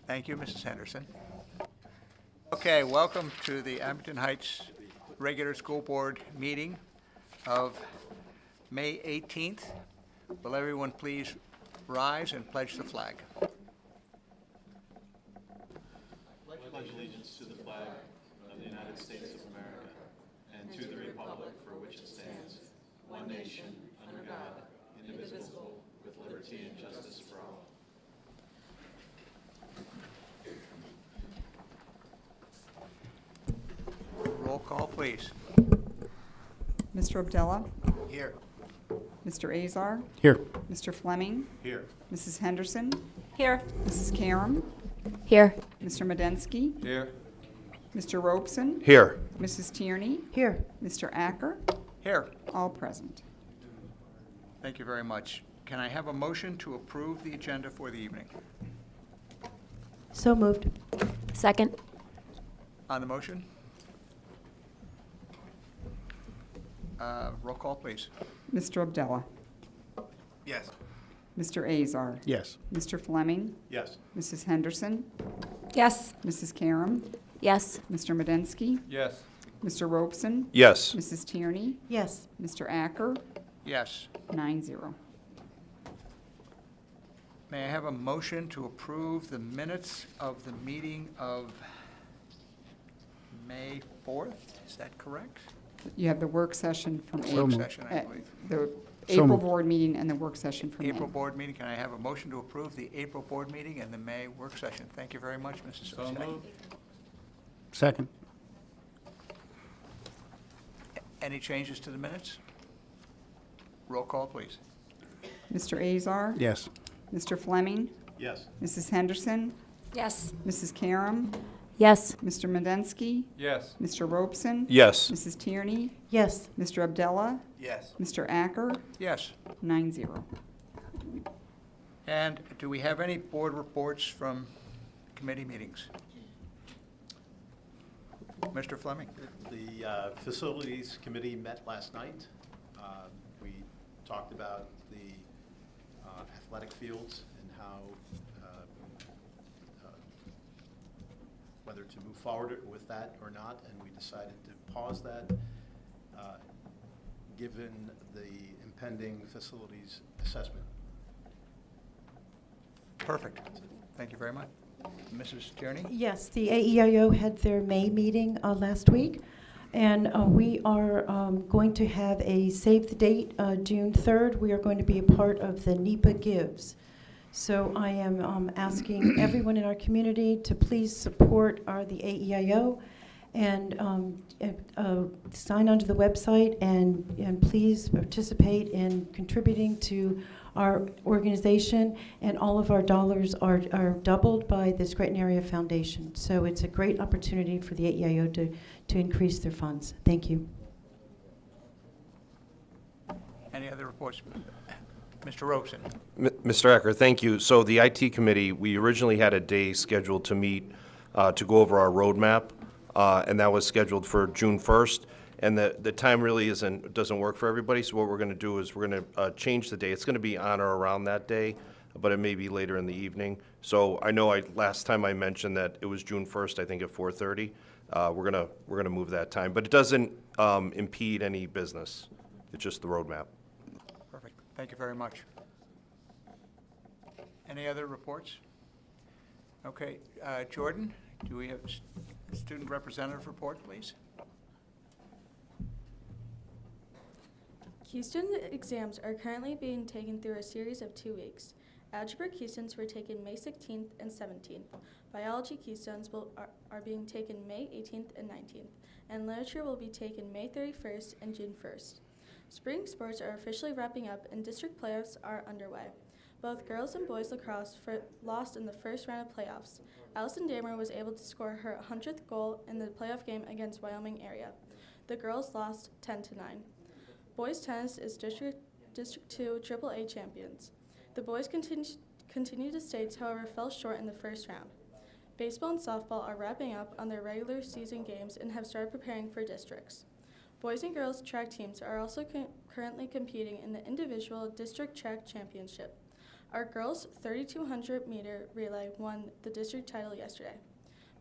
Thank you, Mrs. Henderson. Okay, welcome to the Abington Heights regular school board meeting of May 18th. Will everyone please rise and pledge the flag? Pledge allegiance to the flag of the United States of America and to the republic for which it stands, one nation, under God, indivisible, with liberty and justice for all. Roll call, please. Mr. Abdullah, Here. Mr. Azar, Here. Mr. Fleming, Here. Mrs. Henderson, Here. Mrs. Karam, Here. Mr. Medensky, Here. Mr. Robeson, Here. Mrs. Tierney, Here. Mr. Acker, Here. all present. Thank you very much. Can I have a motion to approve the agenda for the evening? So moved. Second. On the motion? Roll call, please. Mr. Abdullah, Yes. Mr. Azar, Yes. Mr. Fleming, Yes. Mrs. Henderson, Yes. Mrs. Karam, Yes. Mr. Medensky, Yes. Mr. Robeson, Yes. Mrs. Tierney, Yes. Mr. Acker, Yes. 9-0. May I have a motion to approve the minutes of the meeting of May 4th? Is that correct? You have the work session from So April. moved. Work session, I believe. The So April moved. board meeting and the work session from May. April board meeting, can I have a motion to approve the April board meeting and the May work session? Thank you very much, Mrs. So O'Shea. moved. Second. Any changes to the minutes? Roll call, please. Mr. Azar, Yes. Mr. Fleming, Yes. Mrs. Henderson, Yes. Mrs. Karam, Yes. Mr. Medensky, Yes. Mr. Robeson, Yes. Mrs. Tierney, Yes. Mr. Abdullah, Yes. Mr. Acker, Yes. 9-0. And do we have any board reports from committee meetings? Mr. Fleming? The Facilities Committee met last night. We talked about the athletic fields and how, whether to move forward with that or not, and we decided to pause that, given the impending facilities assessment. Perfect. Thank you very much. Mrs. Tierney? Yes, the AEIO had their May meeting last week, and we are going to have a save the date, June 3rd. We are going to be a part of the NEPA Gives. So I am asking everyone in our community to please support the AEIO and sign onto the website and please participate in contributing to our organization, and all of our dollars are doubled by the Scranton Area Foundation. So it's a great opportunity for the AEIO to increase their funds. Thank you. Any other reports? Mr. Robeson? Mr. Acker, thank you. So the IT committee, we originally had a day scheduled to meet to go over our roadmap, and that was scheduled for June 1st. And the time really doesn't work for everybody, so what we're going to do is we're going to change the day. It's going to be on or around that day, but it may be later in the evening. So I know last time I mentioned that it was June 1st, I think at 4:30. We're gonna move that time, but it doesn't impede any business. It's just the roadmap. Perfect. Thank you very much. Any other reports? Okay, Jordan, do we have a student representative report, please? Keystone exams are currently being taken through a series of 2 weeks. Algebra Keystones were taken May 16th and 17th. Biology Keystones are being taken May 18th and 19th. And Literature will be taken May 31st and June 1st. Spring sports are officially wrapping up and district playoffs are underway. Both girls and boys lacrosse lost in the first round of playoffs. Allison Damer was able to score her 100th goal in the playoff game against Wyoming area. The girls lost 10-9. Boys tennis is District 2 AAA champions. The boys continue to state, however, fell short in the first round. Baseball and softball are wrapping up on their regular season games and have started preparing for districts. Boys and girls track teams are also currently competing in the individual district track championship. Our girls' 3,200-meter relay won the district title yesterday.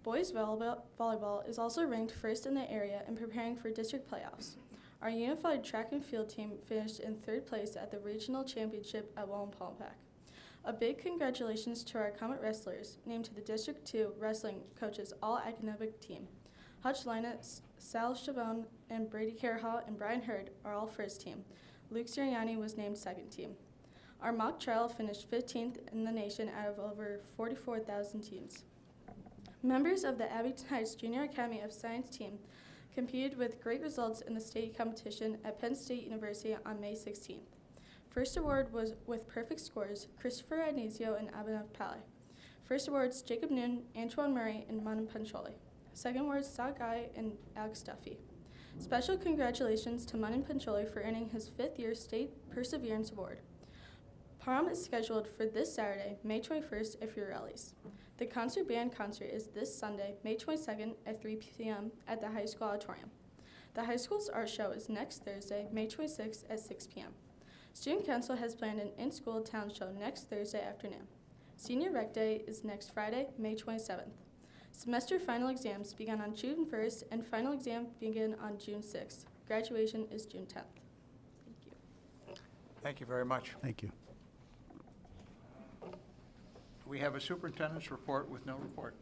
Boys volleyball is also ranked first in the area and preparing for district playoffs. Our unified track and field team finished in 3rd place at the regional championship at Wallenpaupack. A big congratulations to our Comet wrestlers, named to the District 2 Wrestling Coaches All-Academic Team. Hutch Linus, Sal Chavon, and Brady Caraha and Brian Hurd are all first team. Luke Sirianni was named second team. Our mock trial finished 15th in the nation out of over 44,000 teams. Members of the Abington Heights Junior Academy of Science team competed with great results in the state competition at Penn State University on May 16th. First award was with perfect scores, Christopher Agnasio and Abhinav Pillai. First awards, Jacob Noon, Antoine Murray, and Manan Pancholi. Second awards, Sal Guy and Alex Duffy. Special congratulations to Manan Pancholi for earning his 5th-year State Perseverance Award. Prom is scheduled for this Saturday, May 21st at Fiorelli's. The concert band concert is this Sunday, May 22nd at 3 p.m. at the high school auditorium. The high school's art show is next Thursday, May 26th at 6 p.m. Student Council has planned an in-school talent show next Thursday afternoon. Senior Rec Day is next Friday, May 27th. Semester final exams begin on June 1st and final exam begin on June 6th. Graduation is June 10th. Thank you. Thank you very much. Thank you. We have a superintendent's report with no report.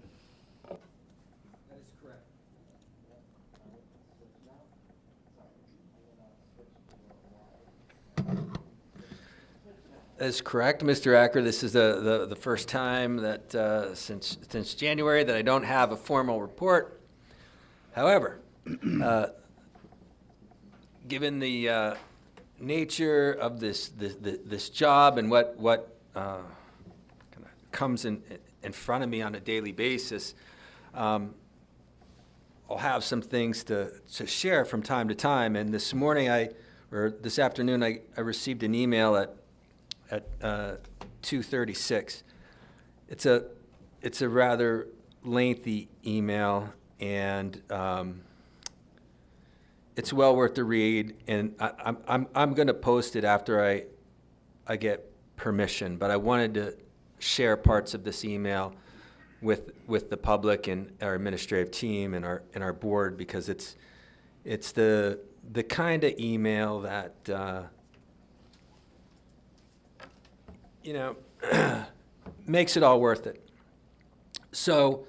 That is correct, Mr. Acker. This is the first time that since January that I don't have a formal report. However, given the nature of this job and what kind of comes in front of me on a daily basis, I'll have some things to share from time to time. And this afternoon, I received an email at 2:36. It's a rather lengthy email, and it's well worth the read. And I'm going to post it after I get permission. But I wanted to share parts of this email with the public and our administrative team and our board, because it's the kind of email that makes it all worth it. So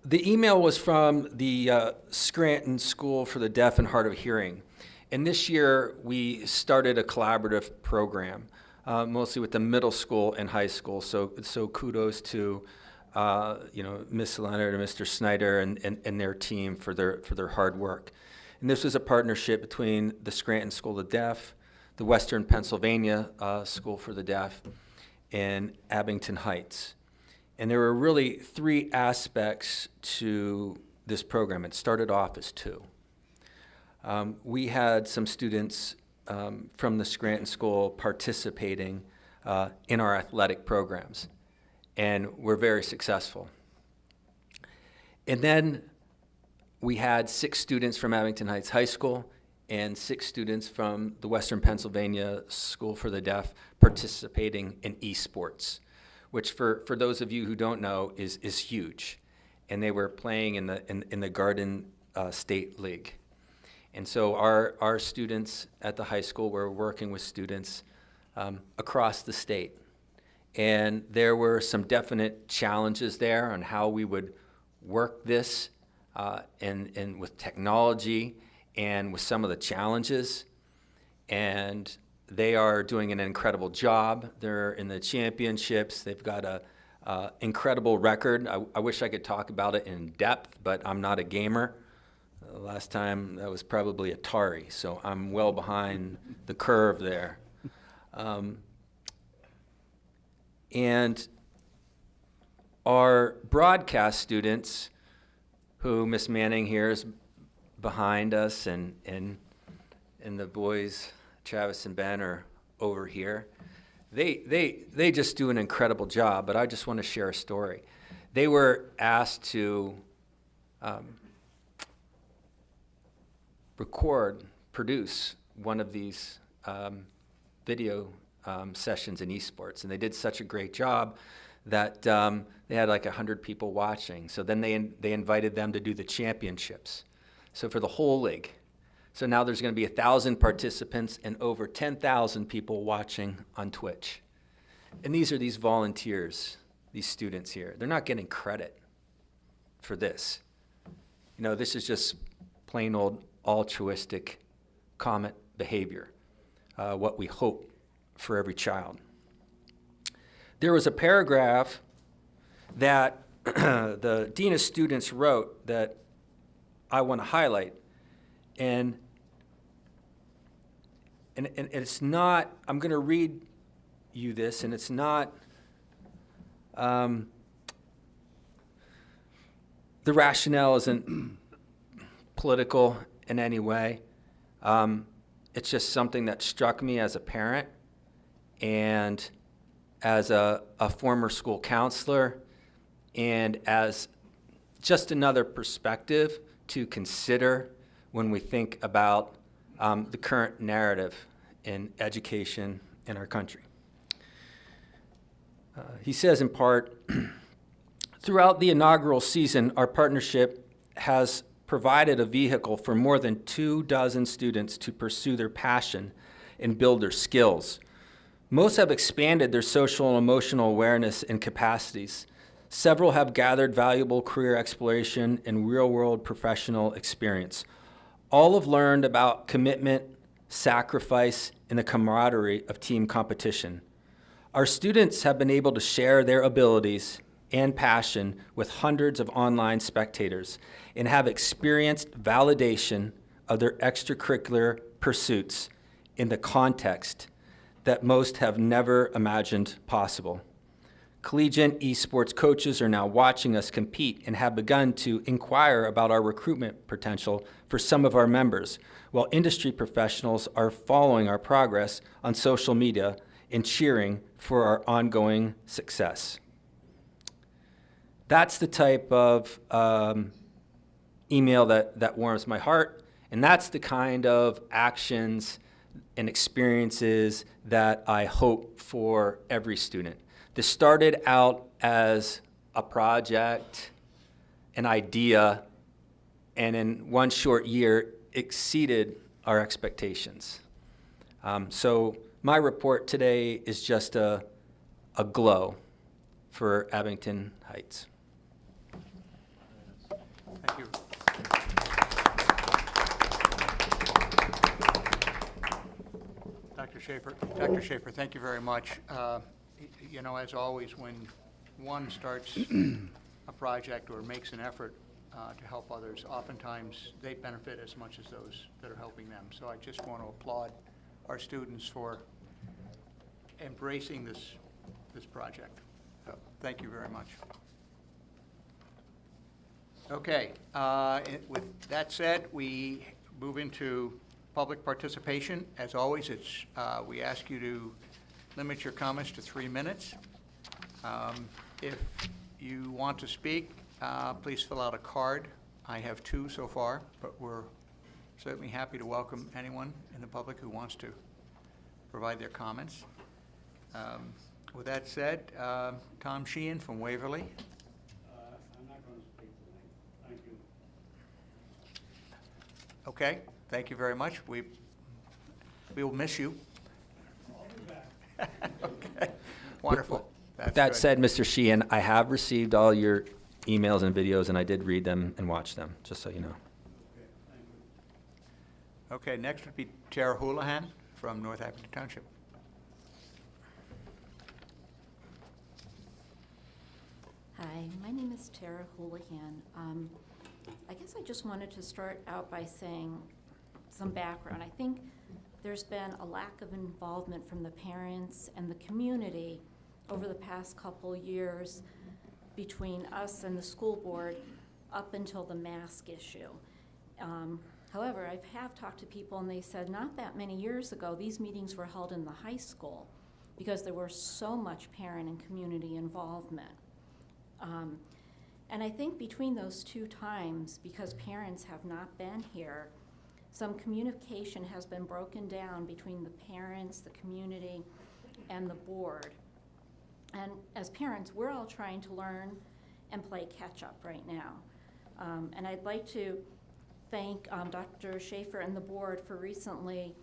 the email was from the Scranton School for the Deaf and Hard of Hearing. And this year we started a collaborative program, mostly with the middle school and high school. So kudos to Ms. Leonard and Mr. Snyder and their team for their hard work. And this was a partnership between the Scranton School of the Deaf, the Western Pennsylvania School for the Deaf, and Abington Heights. And there were really 3 aspects to this program. It started off as 2. We had some students from the Scranton School participating in our athletic programs, and we're very successful. And then we had 6 students from Abington Heights High School and 6 students from the Western Pennsylvania School for the Deaf participating in esports, which for those of you who don't know is huge. And they were playing in the Garden State League. And so our students at the high school were working with students across the state. And there were some definite challenges there on how we would work this and with technology and with some of the challenges. And they are doing an incredible job. They're in the championships. They've got a incredible record. I wish I could talk about it in depth, but I'm not a gamer. Last time that was probably Atari, so I'm well behind the curve there. And our broadcast students, who Miss Manning here is behind us, and the boys, Travis and Ben, are over here. They just do an incredible job, but I just want to share a story. They were asked to produce one of these video sessions in esports. And they did such a great job that they had like 100 people watching. So then they invited them to do the championships. So for the whole league. So now there's going to be 1,000 participants and over 10,000 people watching on Twitch. And these are these volunteers, these students here. They're not getting credit for this. You know, this is just plain old altruistic common behavior, what we hope for every child. There was a paragraph that the Dean of Students wrote that I want to highlight. And it's not, I'm going to read you this, and it's not, the rationale isn't political in any way. It's just something that struck me as a parent and as a former school counselor and as just another perspective to consider when we think about the current narrative in education in our country. He says in part, throughout the inaugural season, our partnership has provided a vehicle for more than 24 students to pursue their passion and build their skills. Most have expanded their social and emotional awareness and capacities. Several have gathered valuable career exploration and real-world professional experience. All have learned about commitment, sacrifice, and the camaraderie of team competition. Our students have been able to share their abilities and passion with hundreds of online spectators and have experienced validation of their extracurricular pursuits in the context that most have never imagined possible. Collegiate esports coaches are now watching us compete and have begun to inquire about our recruitment potential for some of our members, while industry professionals are following our progress on social media and cheering for our ongoing success. That's the type of email that warms my heart, and that's the kind of actions and experiences that I hope for every student. This started out as a project, an idea, and in one short year exceeded our expectations. So my report today is just a glow for Abington Heights. Thank you. Dr. Schaefer, thank you very much. You know, as always, when one starts a project or makes an effort to help others, oftentimes they benefit as much as those that are helping them. So I just want to applaud our students for embracing this project. So thank you very much. Okay, with that said, we move into public participation. As always, we ask you to limit your comments to 3 minutes. If you want to speak, please fill out a card. I have 2 so far, but we're certainly happy to welcome anyone in the public who wants to provide their comments. With that said, Tom Sheehan from Waverly. I'm not going to speak tonight. Thank you. Okay, thank you very much. We will miss you. I'll be back. Okay, wonderful. That's That good. said, Mr. Sheehan, I have received all your emails and videos, and I did read them and watch them, just so you know. Okay, thank you. Okay, next would be Tara Houlihan from North Abington Township. Hi, my name is Tara Houlihan. I guess I just wanted to start out by saying some background. I think there's been a lack of involvement from the parents and the community over the past couple years between us and the school board up until the mask issue. However, I have talked to people and they said not that many years ago these meetings were held in the high school because there was so much parent and community involvement. And I think between those 2 times, because parents have not been here, some communication has been broken down between the parents, the community, and the board. And as parents, we're all trying to learn and play catch-up right now. And I'd like to thank Dr. Schaefer and the board for recently,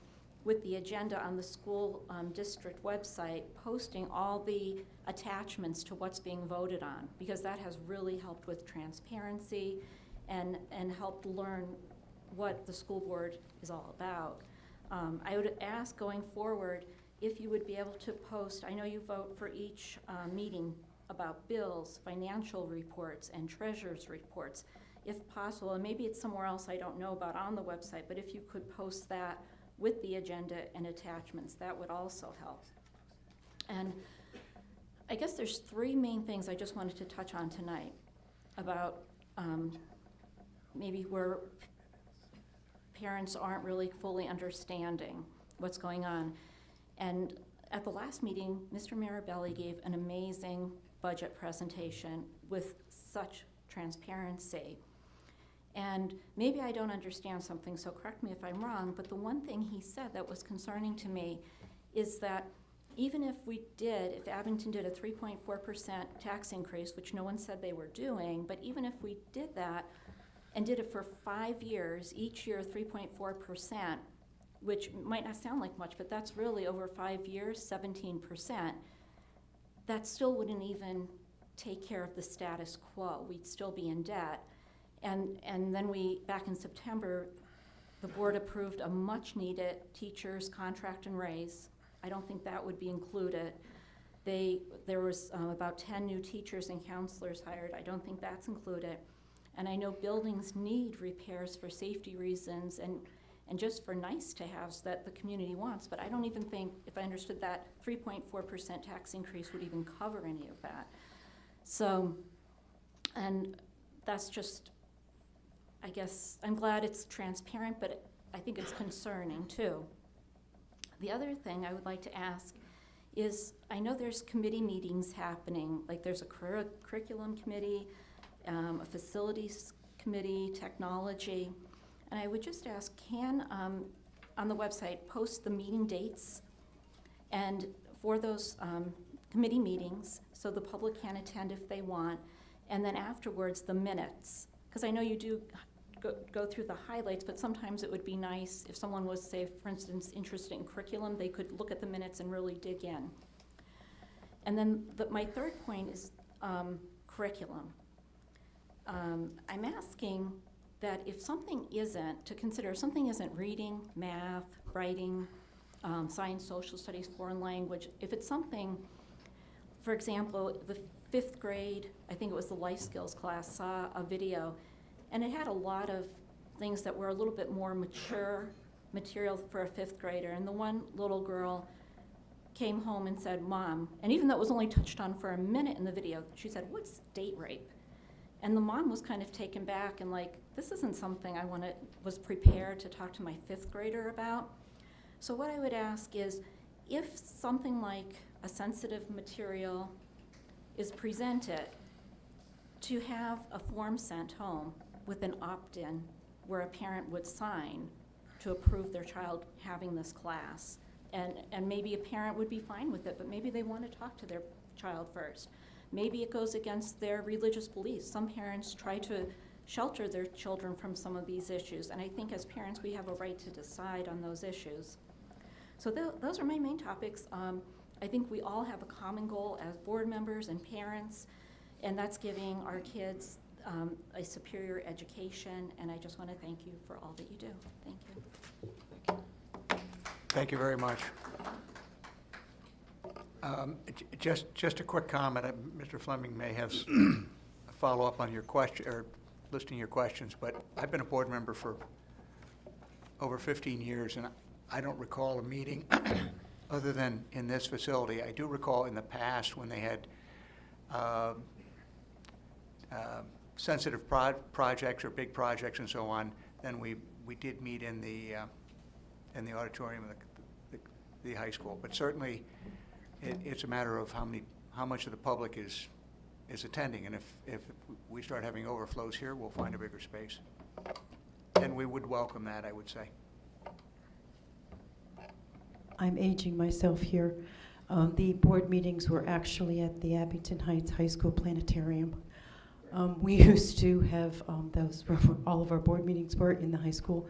with the agenda on the school district website, posting all the attachments to what's being voted on, because that has really helped with transparency and helped learn what the school board is all about. I would ask going forward if you would be able to post, I know you vote for each meeting about bills, financial reports, and treasurer's reports, if possible, and maybe it's somewhere else I don't know about on the website, but if you could post that with the agenda and attachments, that would also help. And I guess there's three main things I just wanted to touch on tonight about maybe where parents aren't really fully understanding what's going on. And at the last meeting, Mr. Mirabelli gave an amazing budget presentation with such transparency. And maybe I don't understand something, so correct me if I'm wrong, but the one thing he said that was concerning to me is that even if Abington did a 3.4% tax increase, which no one said they were doing, but even if we did that and did it for 5 years, each year 3.4%, which might not sound like much, but that's really over 5 years, 17%, that still wouldn't even take care of the status quo. We'd still be in debt. And then back in September, the board approved a much-needed teacher's contract and raise. I don't think that would be included. There was about 10 new teachers and counselors hired. I don't think that's included. And I know buildings need repairs for safety reasons and just for nice-to-haves that the community wants, but I don't even think, if I understood that, 3.4% tax increase would even cover any of that. So, and that's just, I guess, I'm glad it's transparent, but I think it's concerning too. The other thing I would like to ask is, I know there's committee meetings happening, like there's a curriculum committee, a facilities committee, technology, and I would just ask, can, on the website, post the meeting dates and for those committee meetings so the public can attend if they want, and then afterwards the minutes. Because I know you do go through the highlights, but sometimes it would be nice if someone was, say, for instance, interested in curriculum, they could look at the minutes and really dig in. And then my third point is curriculum. I'm asking that if something isn't reading, math, writing, science, social studies, foreign language, if it's something, for example, the 5th grade, I think it was the life skills class, saw a video, and it had a lot of things that were a little bit more mature material for a 5th grader, and the one little girl came home and said, "Mom," and even though it was only touched on for a minute in the video, she said, "What's date rape?" And the mom was kind of taken back and like, this isn't something I was prepared to talk to my 5th grader about. So what I would ask is, if something like a sensitive material is presented, to have a form sent home with an opt-in where a parent would sign to approve their child having this class. And maybe a parent would be fine with it, but maybe they want to talk to their child first. Maybe it goes against their religious beliefs. Some parents try to shelter their children from some of these issues, and I think as parents we have a right to decide on those issues. So those are my main topics. I think we all have a common goal as board members and parents, and that's giving our kids a superior education, and I just want to thank you for all that you do. Thank you. Thank you very much. Just a quick comment. Mr. Fleming may have a follow-up on your question, or listing your questions, but I've been a board member for over 15 years, and I don't recall a meeting other than in this facility. I do recall in the past when they had sensitive projects or big projects and so on, then we did meet in the auditorium of the high school. But certainly, it's a matter of how much of the public is attending, and if we start having overflows here, we'll find a bigger space, and we would welcome that, I would say. I'm aging myself here. The board meetings were actually at the Abington Heights High School Planetarium. We used to have those, all of our board meetings were in the high school.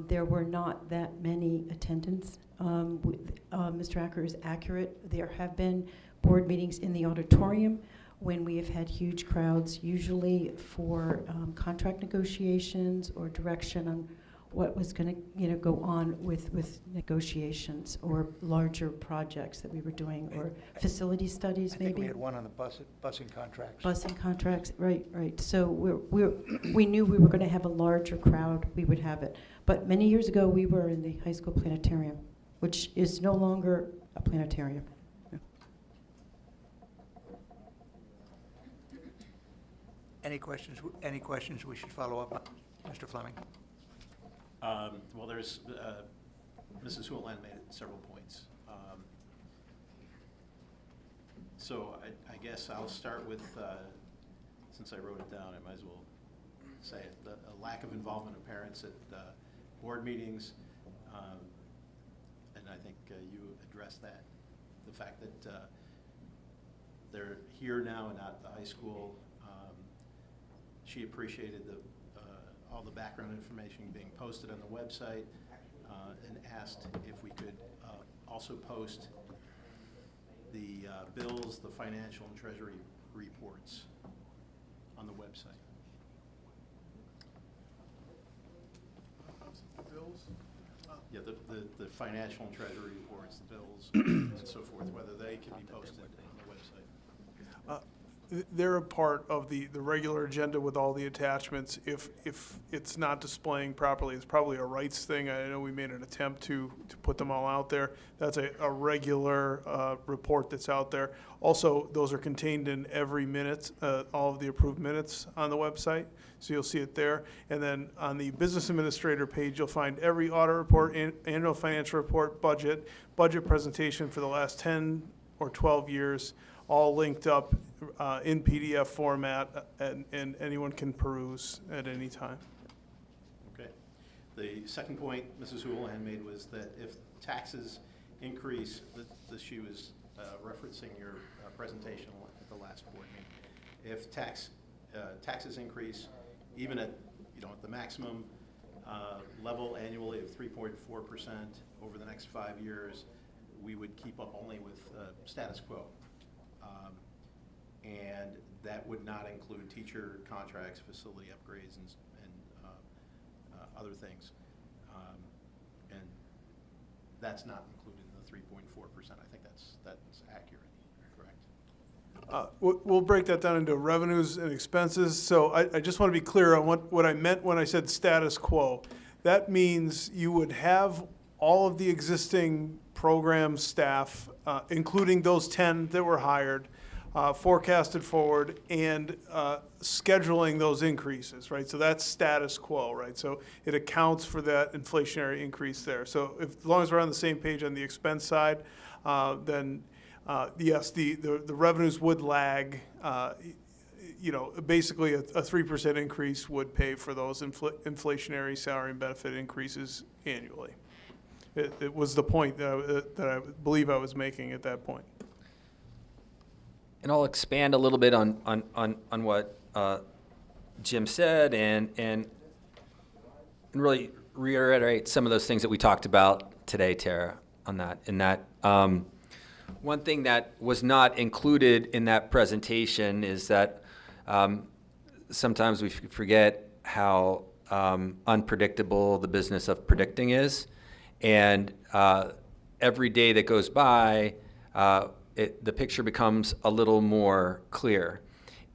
There were not that many attendants. Mr. Acker is accurate. There have been board meetings in the auditorium when we have had huge crowds, usually for contract negotiations or direction on what was going to go on with negotiations or larger projects that we were doing, or facility studies I maybe. think we had one on the busing contracts. Busing contracts, right. So we knew we were going to have a larger crowd, we would have it. But many years ago, we were in the high school planetarium, which is no longer a planetarium. Any questions we should follow up on? Mr. Fleming? Well, there's, Mrs. Houlihan made several points. So I guess I'll start with, since I wrote it down, I might as well say it, a lack of involvement of parents at board meetings. And I think you addressed that. The fact that they're here now and not at the high school. She appreciated all the background information being posted on the website, and asked if we could also post the bills, the financial and treasury reports on the website. Bills? Yeah, the financial and treasury reports, the bills, and so forth, whether they can be posted on the website. They're a part of the regular agenda with all the attachments. If it's not displaying properly, it's probably a rights thing. I know we made an attempt to put them all out there. That's a regular report that's out there. Also, those are contained in every minute, all of the approved minutes on the website. So you'll see it there. And then on the business administrator page, you'll find every audit report, annual financial report, budget presentation for the last 10 or 12 years, all linked up in PDF format, and anyone can peruse at any time. Okay. The second point Mrs. Houlihan made was that if taxes increase, she was referencing your presentation at the last board meeting. If taxes increase, even at the maximum level annually of 3.4% over the next 5 years, we would keep up only with status quo. And that would not include teacher contracts, facility upgrades, and other things. And that's not included in the 3.4%. I think that's accurate, correct? We'll break that down into revenues and expenses. So I just want to be clear on what I meant when I said status quo. That means you would have all of the existing program staff, including those 10 that were hired, forecasted forward, and scheduling those increases, right? So that's status quo, right? So it accounts for that inflationary increase there. So as long as we're on the same page on the expense side, then yes, the revenues would lag. Basically a 3% increase would pay for those inflationary salary and benefit increases annually. It was the point that I believe I was making at that point. And I'll expand a little bit on what Jim said and really reiterate some of those things that we talked about today, Tara, on that. In that, one thing that was not included in that presentation is that sometimes we forget how unpredictable the business of predicting is. And every day that goes by, the picture becomes a little more clear.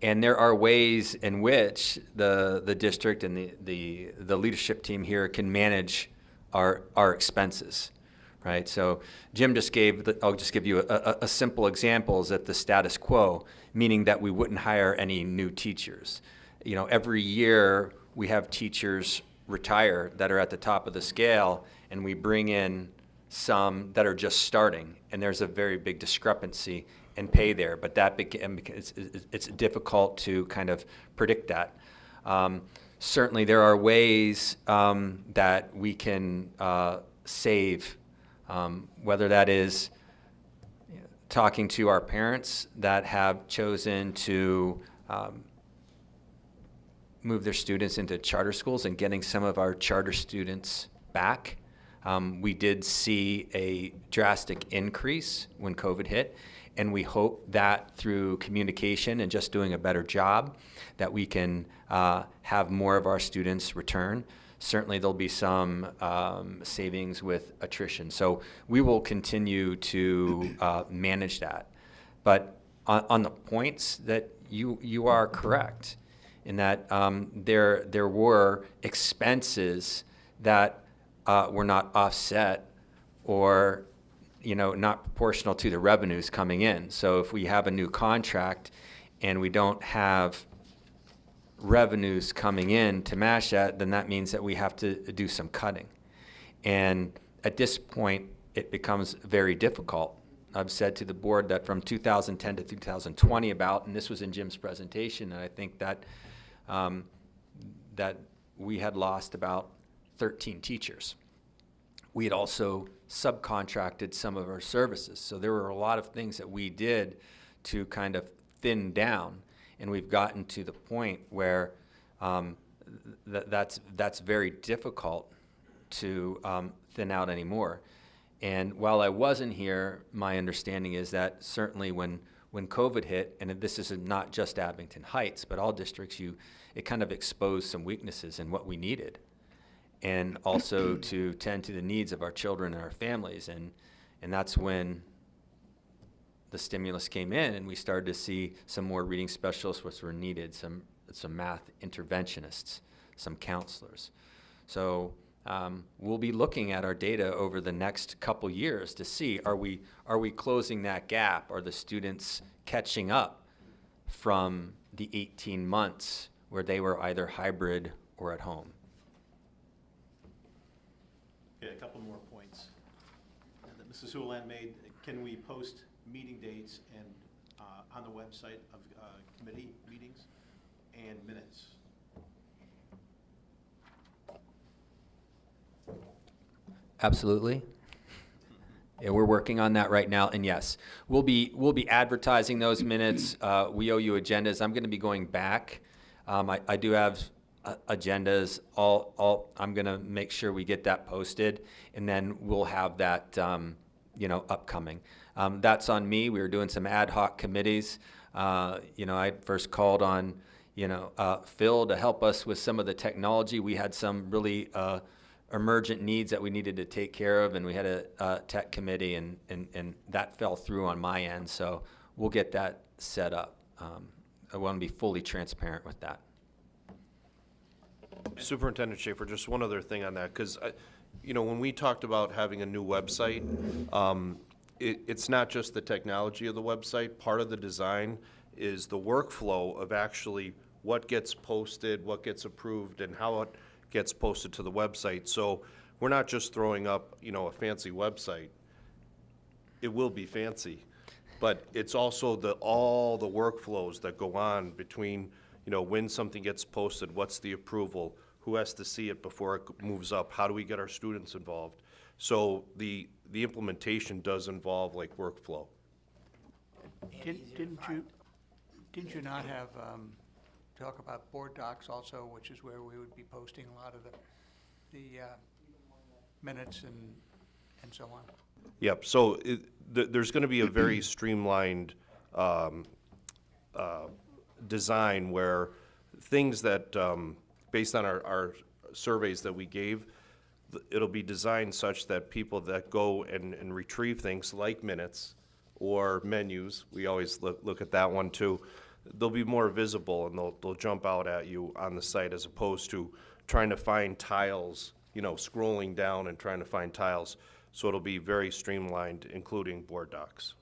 And there are ways in which the district and the leadership team here can manage our expenses, right? So Jim just I'll just give you a simple example is at the status quo, meaning that we wouldn't hire any new teachers. Every year we have teachers retire that are at the top of the scale, and we bring in some that are just starting, and there's a very big discrepancy in pay there, but it's difficult to kind of predict that. Certainly there are ways that we can save, whether that is talking to our parents that have chosen to move their students into charter schools and getting some of our charter students back. We did see a drastic increase when COVID hit, and we hope that through communication and just doing a better job, that we can have more of our students return. Certainly there'll be some savings with attrition. So we will continue to manage that. But on the points that you are correct in that there were expenses that were not offset or not proportional to the revenues coming in. So if we have a new contract and we don't have revenues coming in to match that, then that means that we have to do some cutting. And at this point, it becomes very difficult. I've said to the board that from 2010 to 2020 and this was in Jim's presentation, and I think that that we had lost about 13 teachers. We had also subcontracted some of our services. So there were a lot of things that we did to kind of thin down, and we've gotten to the point where that's very difficult to thin out anymore. And while I wasn't here, my understanding is that certainly when COVID hit, and this is not just Abington Heights, but all districts, it kind of exposed some weaknesses in what we needed, and also to tend to the needs of our children and our families. And that's when the stimulus came in, and we started to see some more reading specialists, which were needed, some math interventionists, some counselors. So we'll be looking at our data over the next couple years to see, are we closing that gap? Are the students catching up from the 18 months where they were either hybrid or at home? Okay, a couple more points that Mrs. Houlihan made. Can we post meeting dates and on the website of committee meetings and minutes? Absolutely. Yeah, we're working on that right now, and yes, we'll be advertising those minutes. We owe you agendas. I'm going to be going back. I do have agendas. I'm going to make sure we get that posted, and then we'll have that upcoming. That's on me. We were doing some ad hoc committees. I first called on Phil to help us with some of the technology. We had some really emergent needs that we needed to take care of, and we had a tech committee, and that fell through on my end. So we'll get that set up. I want to be fully transparent with that. Superintendent Schaefer, just one other thing on that, because when we talked about having a new website, it's not just the technology of the website. Part of the design is the workflow of actually what gets posted, what gets approved, and how it gets posted to the website. So we're not just throwing up, a fancy website. It will be fancy, but it's also all the workflows that go on between, when something gets posted, what's the approval, who has to see it before it moves up, how do we get our students involved? So the implementation does involve like workflow. Didn't you not have talk about board docs also, which is where we would be posting a lot of the minutes and so on? Yep, so there's going to be a very streamlined design where things that, based on our surveys that we gave, it'll be designed such that people that go and retrieve things like minutes or menus, we always look at that one too, they'll be more visible, and they'll jump out at you on the site, as opposed to trying to find tiles, scrolling down and trying to find tiles. So it'll be very streamlined, including board docs.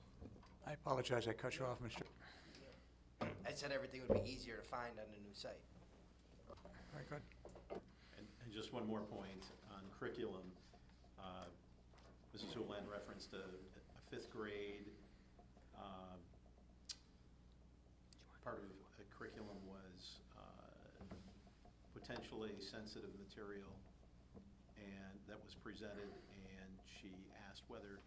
I apologize, I cut you off, Mr. I said everything would be easier to find on the new site. Very good. And just one more point on curriculum. Mrs. Houlihan referenced a fifth grade. Part of a curriculum was potentially sensitive material, and that was presented, and she asked whether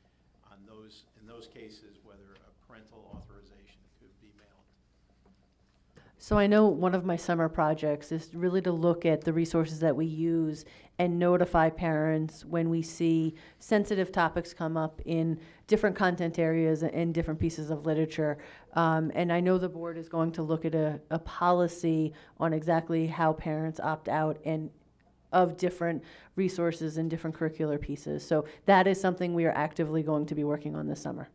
in those cases, whether a parental authorization could be mailed. So I know one of my summer projects is really to look at the resources that we use and notify parents when we see sensitive topics come up in different content areas and different pieces of literature. And I know the board is going to look at a policy on exactly how parents opt out and of different resources and different curricular pieces. So that is something we are actively going to be working on this summer.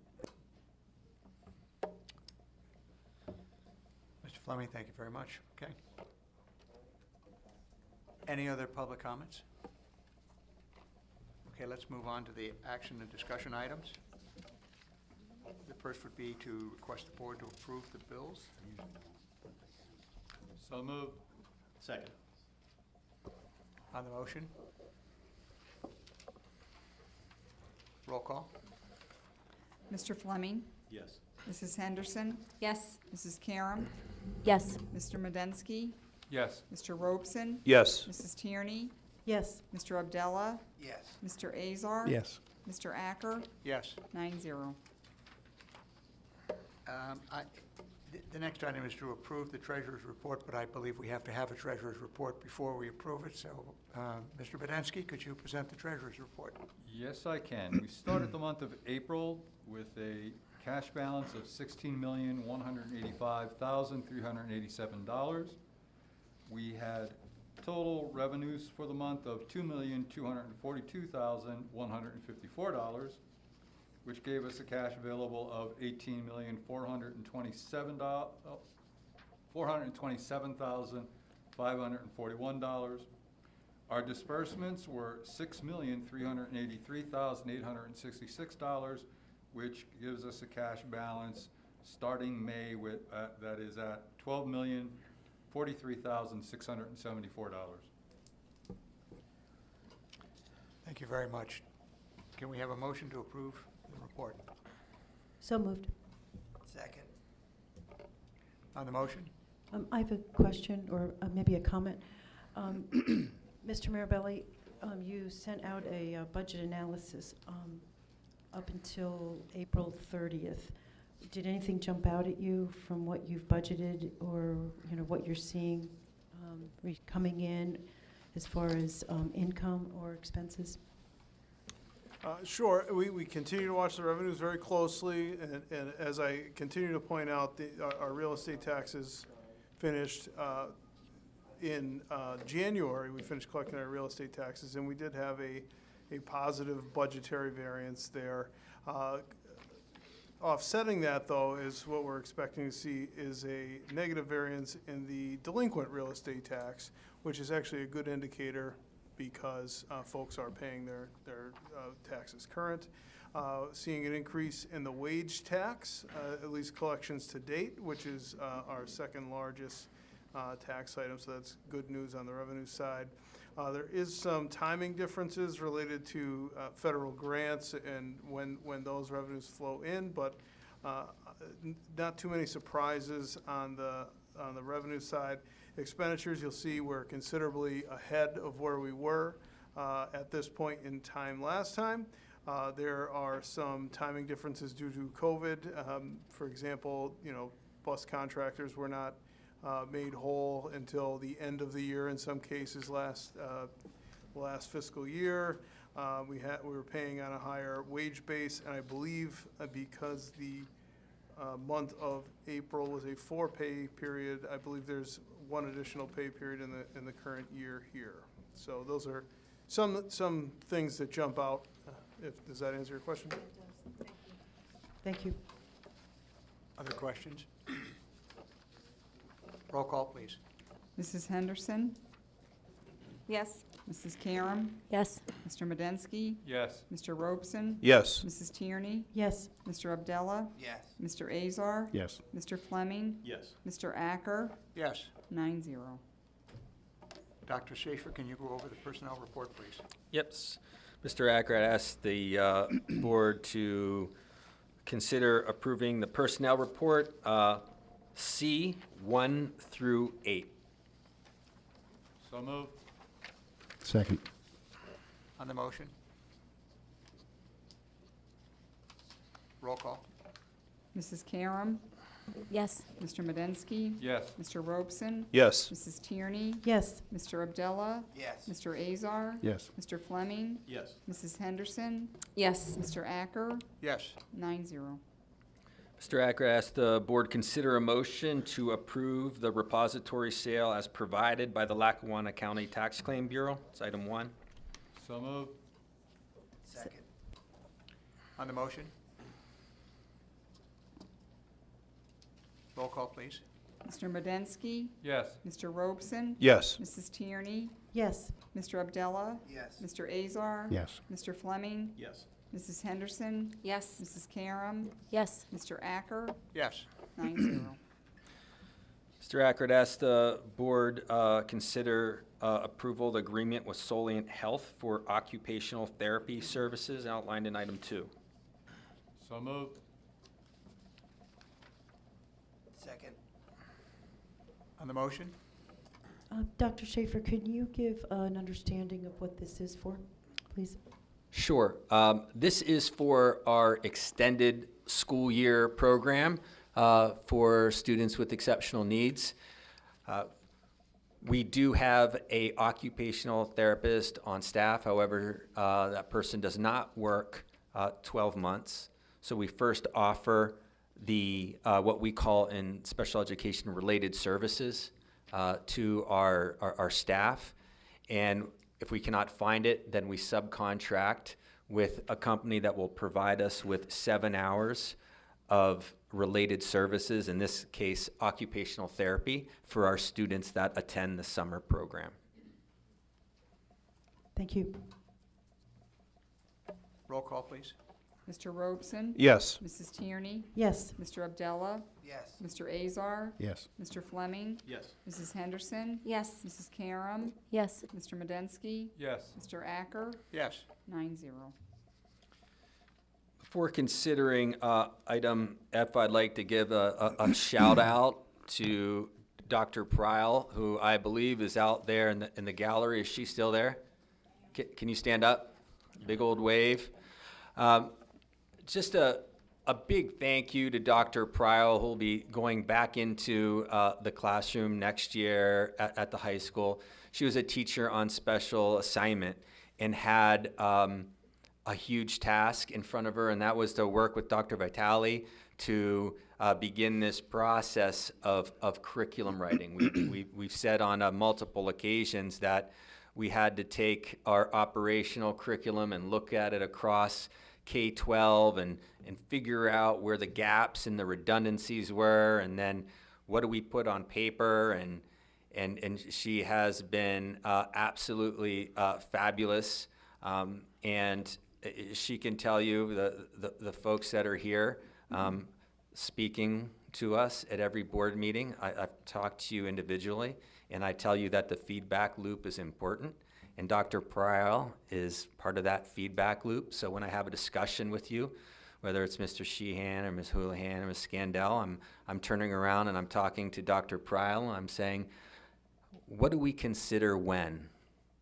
Mr. Fleming, thank you very much. Okay. Any other public comments? Okay, let's move on to the action and discussion items. The first would be to request the board to approve the bills. So moved. Second. On the motion? Roll call? Mr. Fleming, Yes. Mrs. Henderson, Yes. Mrs. Karam, Yes. Mr. Medensky, Yes. Mr. Robeson, Yes. Mrs. Tierney, Yes. Mr. Abdella, Yes. Mr. Azar. Yes. Mr. Acker, Yes. 9-0. The next item is to approve the treasurer's report, but I believe we have to have a treasurer's report before we approve it. So, Mr. Bedensky, could you present the treasurer's report? Yes, I can. We started the month of April with a cash balance of $16,185,387. We had total revenues for the month of $2,242,154, which gave us a cash available of $18,427,541. Our disbursements were $6,383,866, which gives us a cash balance starting May with, that is at $12,043,674. Thank you very much. Can we have a motion to approve the report? So moved. Second. On the motion? I have a question or maybe a comment. Mr. Mirabelli, you sent out a budget analysis up until April 30th. Did anything jump out at you from what you've budgeted or what you're seeing coming in as far as income or expenses? Sure. We continue to watch the revenues very closely, and as I continue to point out, our real estate taxes finished in January. We finished collecting our real estate taxes, and we did have a positive budgetary variance there. Offsetting that, though, is what we're expecting to see is a negative variance in the delinquent real estate tax, which is actually a good indicator because folks are paying their taxes current. Seeing an increase in the wage tax, at least collections to date, which is our second largest tax item, so that's good news on the revenue side. There is some timing differences related to federal grants and when those revenues flow in, but not too many surprises on the revenue side. Expenditures, you'll see, we're considerably ahead of where we were at this point in time last time. There are some timing differences due to COVID. For example, bus contractors were not made whole until the end of the year in some cases last fiscal year. We were paying on a higher wage base, and I believe because the month of April was a 4-pay period, I believe there's one additional pay period in the current year here. So those are some things that jump out. Does that answer your question? It does. Thank you. Other questions? Roll call, please. Mrs. Henderson, Yes. Mrs. Karam, Yes. Mr. Medensky, Yes. Mr. Robeson, Yes. Mrs. Tierney, Yes. Mr. Abdella, Yes. Mr. Azar, Yes. Mr. Fleming, Yes. Mr. Acker, Yes. 9-0. Dr. Schaefer, can you go over the personnel report, please? Yep. Mr. Acker, I asked the board to consider approving the personnel report, C 1 through 8. So moved. Second. On the motion? Roll call. Mrs. Karam, Yes. Mr. Medensky, Yes. Mr. Robeson, Yes. Mrs. Tierney, Yes. Mr. Abdullah, Yes. Mr. Azar, Yes. Mr. Fleming, Yes. Mrs. Henderson, Yes. Mr. Acker, Yes. 9-0. Mr. Acker, I ask the board consider a motion to approve the repository sale as provided by the Lackawanna County Tax Claim Bureau. It's item 1. So moved. Second. On the motion? Roll call, please. Mr. Medensky, Yes. Mr. Robeson, Yes. Mrs. Tierney, Yes. Mr. Abdullah, Yes. Mr. Azar, Yes. Mr. Fleming, Yes. Mrs. Henderson, Yes. Mrs. Karam, Yes. Mr. Acker, Yes. 9-0. Mr. Acker, I ask the board consider approval of the agreement with Solient Health for occupational therapy services outlined in item 2. So moved. Second. On the motion? Dr. Schaefer, could you give an understanding of what this is for, please? Sure. This is for our extended school year program for students with exceptional needs. We do have a occupational therapist on staff. However, that person does not work 12 months. So we first offer the what we call in special education related services to our staff. And if we cannot find it, then we subcontract with a company that will provide us with 7 hours of related services, in this case, occupational therapy, for our students that attend the summer program. Thank you. Roll call, please. Mr. Robeson, Yes. Mrs. Tierney, Yes. Mr. Abdullah, Yes. Mr. Azar, Yes. Mr. Fleming, Yes. Mrs. Henderson, Yes. Mrs. Karam, Yes. Mr. Medensky, Yes. Mr. Acker, Yes. 9-0. Before considering item F, I'd like to give a shout out to Dr. Pryl, who I believe is out there in the gallery. Is she still there? Can you stand up? Big old wave. Just a big thank you to Dr. Pryl, who'll be going back into the classroom next year at the high school. She was a teacher on special assignment and had a huge task in front of her, and that was to work with Dr. Vitale to begin this process of curriculum writing. We've said on multiple occasions that we had to take our operational curriculum and look at it across K-12 and figure out where the gaps and the redundancies were, and then what do we put on paper, and she has been absolutely fabulous, and she can tell you, the folks that are here speaking to us at every board meeting, I've talked to you individually, and I tell you that the feedback loop is important. And Dr. Pryl is part of that feedback loop. So when I have a discussion with you, whether it's Mr. Sheehan or Ms. Houlihan or Ms. Scandell, I'm turning around and I'm talking to Dr. Pryl, and I'm saying, what do we consider when,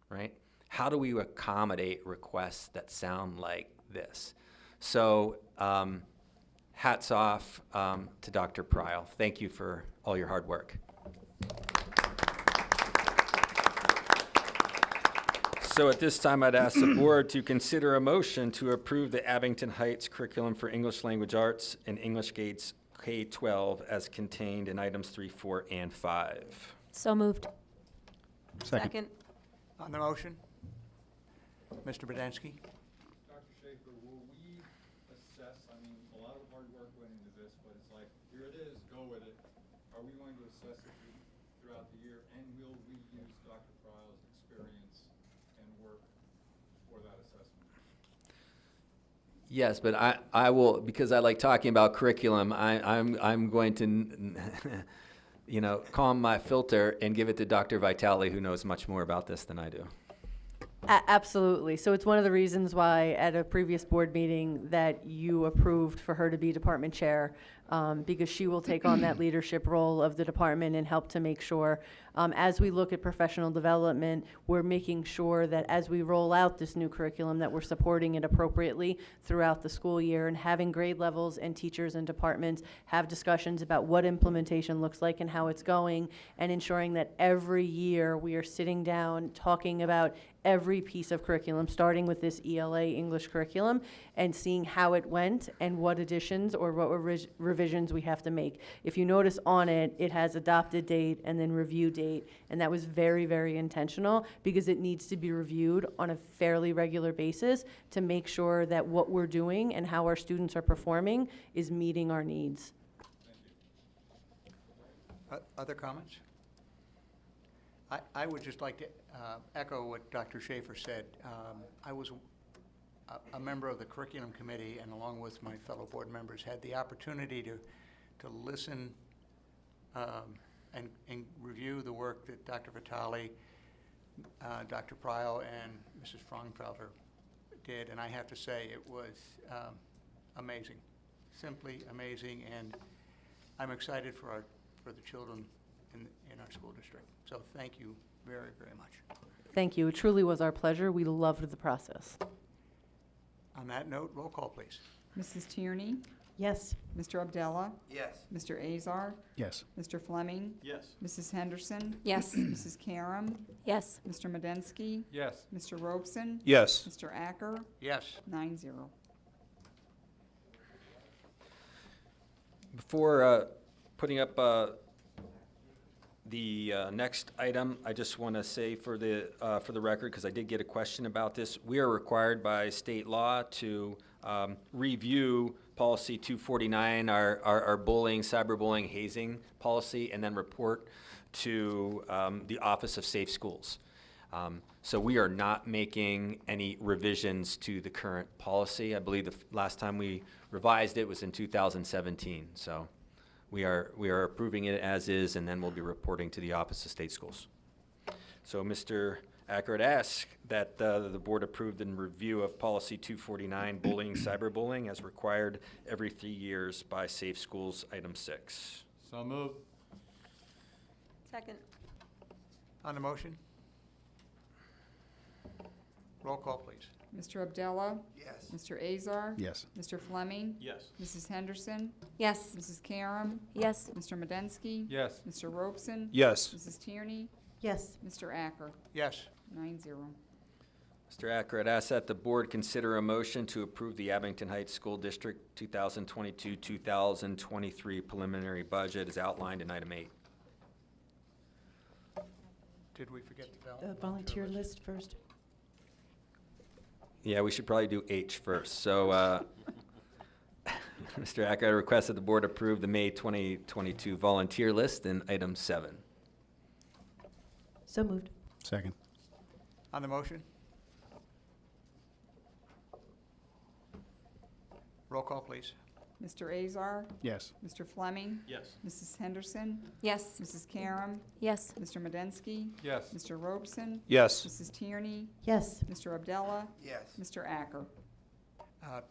right? How do we accommodate requests that sound like this? So hats off to Dr. Pryl. Thank you for all your hard work. So at this time, I'd ask the board to consider a motion to approve the Abington Heights curriculum for English Language Arts and English Grades K-12 as contained in items 3, 4, and 5. So moved. Second. On the motion? Mr. Bedensky? Dr. Schaefer, will we assess, I mean, a lot of hard work went into this, but it's like, here it is, go with it. Are we going to assess it throughout the year, and will we use Dr. Pryl's experience and work for that assessment? Yes, but I will, because I like talking about curriculum, I'm going to, calm my filter and give it to Dr. Vitale, who knows much more about this than I do. Absolutely. So it's one of the reasons why at a previous board meeting that you approved for her to be department chair. because she will take on that leadership role of the department and help to make sure, as we look at professional development, we're making sure that as we roll out this new curriculum, that we're supporting it appropriately throughout the school year, and having grade levels and teachers and departments have discussions about what implementation looks like and how it's going, and ensuring that every year we are sitting down talking about every piece of curriculum, starting with this ELA English curriculum, and seeing how it went and what additions or what revisions we have to make. If you notice on it, it has adopted date and then review date, and that was very, very intentional because it needs to be reviewed on a fairly regular basis to make sure that what we're doing and how our students are performing is meeting our needs. Other comments? I would just like to echo what Dr. Schaefer said. I was a member of the curriculum committee, and along with my fellow board members, had the opportunity to listen and review the work that Dr. Vitale, Dr. Pryl, and Mrs. Fraunfelder did, and I have to say it was amazing, simply amazing, and I'm excited for the children in our school district. So thank you very, very much. Thank you. It truly was our pleasure. We loved the process. On that note, roll call, please. Mrs. Tierney? Yes. Mr. Abdallah? Yes. Mr. Azar? Yes. Mr. Fleming? Yes. Mrs. Henderson? Yes. Mrs. Karam? Yes. Mr. Medensky? Yes. Mr. Robeson? Yes. Mr. Acker? Yes. 9-0. Before putting up the next item, I just want to say for the record, because I did get a question about this, we are required by state law to review policy 249, our bullying, cyberbullying, hazing policy, and then report to the Office of Safe Schools. So we are not making any revisions to the current policy. I believe the last time we revised it was in 2017. So we are approving it as is, and then we'll be reporting to the Office of State Schools. So Mr. Acker would ask that the board approve the review of policy 249, bullying, cyberbullying, as required every 3 years by Safe Schools, item 6. So moved. Second. On the motion? Roll call, please. Mr. Abdallah? Yes. Mr. Azar? Yes. Mr. Fleming? Yes. Mrs. Henderson? Yes. Mrs. Karam? Yes. Mr. Medensky? Yes. Mr. Robeson? Yes. Mrs. Tierney? Yes. Mr. Acker? Yes. 9-0. Mr. Acker, I'd ask that the board consider a motion to approve the Abington Heights School District 2022-2023 preliminary budget as outlined in item 8. Did we forget The volunteer list first. Yeah, we should probably do H first. So, Mr. Acker, I request that the board approve the May 2022 volunteer list in item 7. So moved. Second. On the motion? Roll call, please. Mr. Azar? Yes. Mr. Fleming? Yes. Mrs. Henderson? Yes. Mrs. Karam? Yes. Mr. Medensky? Yes. Mr. Robeson? Yes. Mrs. Tierney? Yes. Mr. Abdallah? Yes. Mr. Acker?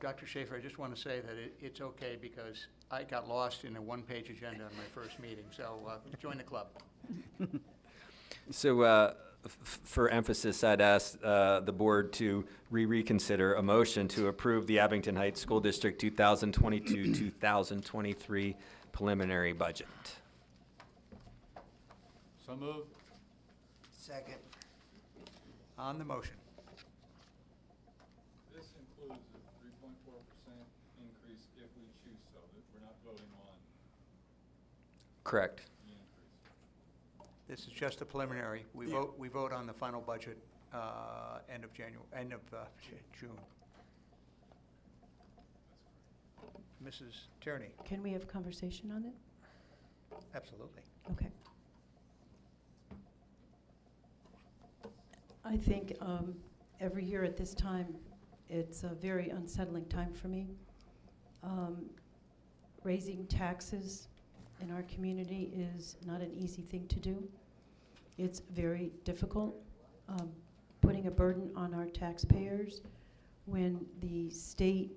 Dr. Schaefer, I just want to say that it's okay because I got lost in a one-page agenda on my first meeting, so join the club. So, for emphasis, I'd ask the board to reconsider a motion to approve the Abington Heights School District 2022-2023 preliminary budget. So moved. Second. On the motion. This includes a 3.4% increase if we choose so, that we're not voting on Correct. the increase. This is just a preliminary. We vote on the final budget end of June. Mrs. Tierney? Can we have conversation on it? Absolutely. Okay. I think every year at this time, it's a very unsettling time for me. Raising taxes in our community is not an easy thing to do. It's very difficult, putting a burden on our taxpayers when the state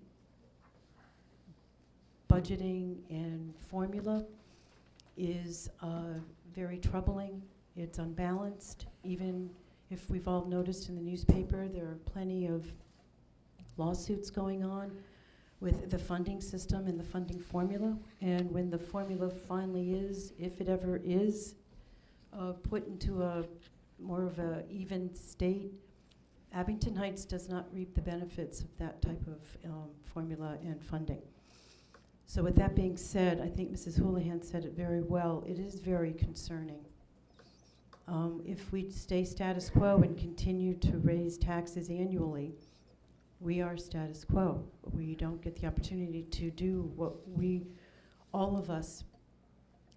budgeting and formula is very troubling. It's unbalanced. Even if we've all noticed in the newspaper, there are plenty of lawsuits going on with the funding system and the funding formula. And when the formula finally is, if it ever is, put into a more of a even state, Abington Heights does not reap the benefits of that type of formula and funding. So with that being said, I think Mrs. Houlihan said it very well. It is very concerning. If we stay status quo and continue to raise taxes annually, we are status quo. We don't get the opportunity to do what we, all of us,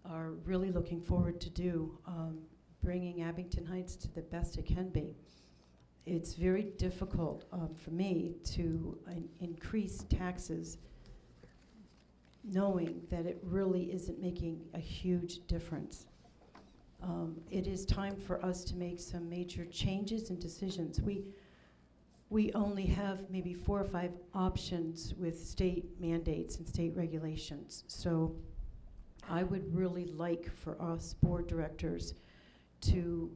are really looking forward to do, bringing Abington Heights to the best it can be. It's very difficult for me to increase taxes knowing that it really isn't making a huge difference. It is time for us to make some major changes and decisions. We only have maybe 4 or 5 options with state mandates and state regulations. So I would really like for us board directors to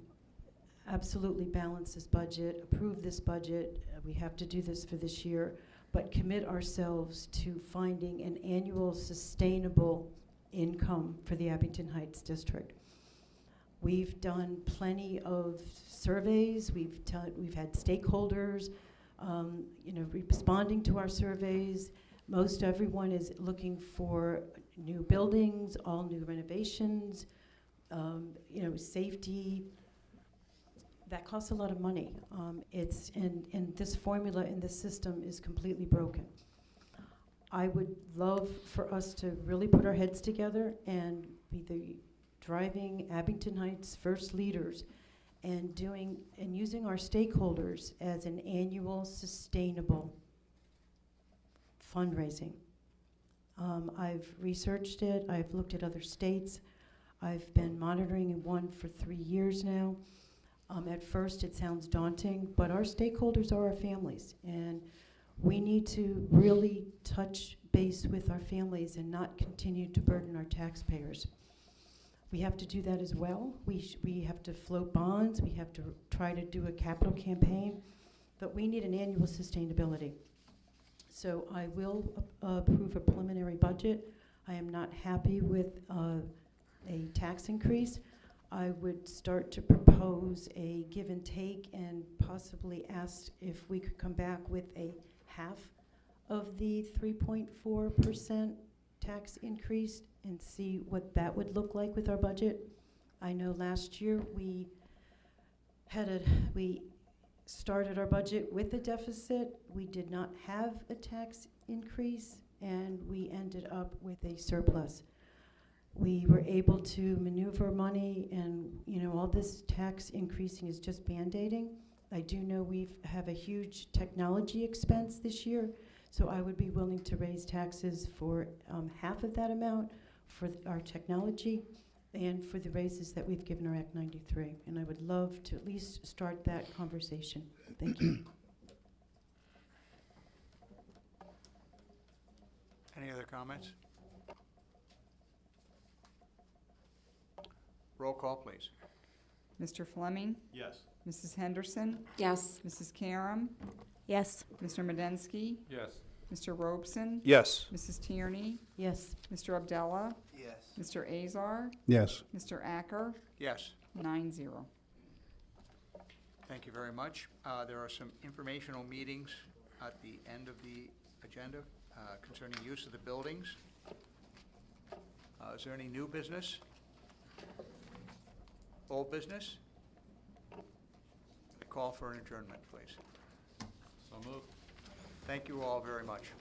absolutely balance this budget, approve this budget. We have to do this for this year, but commit ourselves to finding an annual sustainable income for the Abington Heights District. We've done plenty of surveys. We've had stakeholders, responding to our surveys. Most everyone is looking for new buildings, all new renovations, safety. That costs a lot of money. And this formula in this system is completely broken. I would love for us to really put our heads together and be the driving Abington Heights first leaders and using our stakeholders as an annual sustainable fundraising. I've researched it. I've looked at other states. I've been monitoring one for 3 years now. At first it sounds daunting, but our stakeholders are our families, and we need to really touch base with our families and not continue to burden our taxpayers. We have to do that as well. We have to float bonds. We have to try to do a capital campaign, but we need an annual sustainability. So I will approve a preliminary budget. I am not happy with a tax increase. I would start to propose a give and take and possibly ask if we could come back with a half of the 3.4% tax increase and see what that would look like with our budget. I know last year we started our budget with a deficit. We did not have a tax increase, and we ended up with a surplus. We were able to maneuver money, and all this tax increasing is just band-aiding. I do know we have a huge technology expense this year, so I would be willing to raise taxes for half of that amount for our technology and for the raises that we've given our Act 93. And I would love to at least start that conversation. Thank you. Any other comments? Roll call, please. Mr. Fleming? Yes. Mrs. Henderson? Yes. Mrs. Karam? Yes. Mr. Medensky? Yes. Mr. Robeson? Yes. Mrs. Tierney? Yes. Mr. Abdallah? Yes. Mr. Azar? Yes. Mr. Acker? Yes. 9-0. Thank you very much. There are some informational meetings at the end of the agenda concerning use of the buildings. Is there any new business? Old business? I call for an adjournment, please. So moved. Thank you all very much.